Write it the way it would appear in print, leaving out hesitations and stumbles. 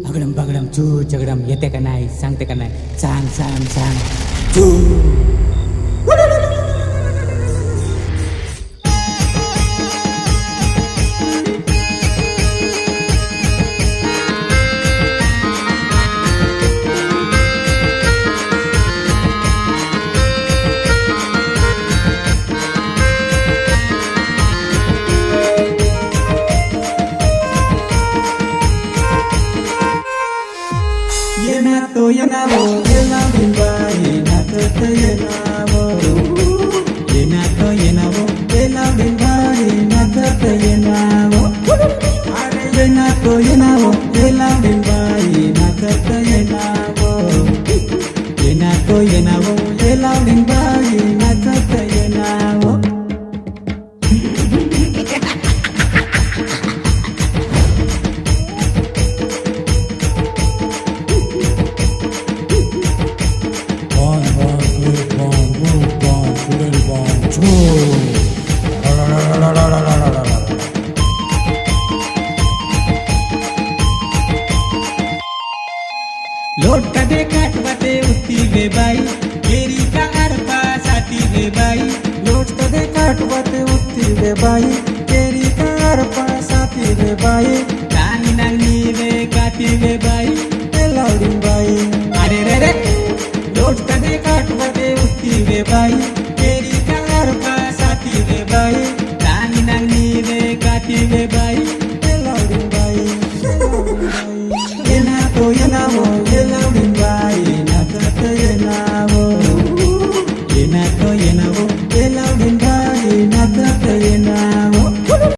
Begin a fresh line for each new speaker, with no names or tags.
अगडम बगडम चू चगडम येते का नाही सांगते का नाही सांग सांग सांग चू
येनावो येना बिंबा येनात येनावो येना बिंबा येनात येनावो अरे येनावो येना बिंबा येनात येनावो येना बिंबा येनात येनावो
लोट दे काटवते उठी वे बाई केरी का अरपा साथी वे बाई
लोट दे काटवते उठी वे बाई केरी कार पासाती वे बाई
नानी नानी वे काटी वे बाई
लावडी बाई
अरे रे रे लोट दे काटवते उठी वे बाई केरी का अरपा साथी वे बाई नानी नानी वे काटी वे बाई
लावडी बाई येनावो ये लावडी बाई नाचत येनावो ये लावडी बाई नाचत येनावो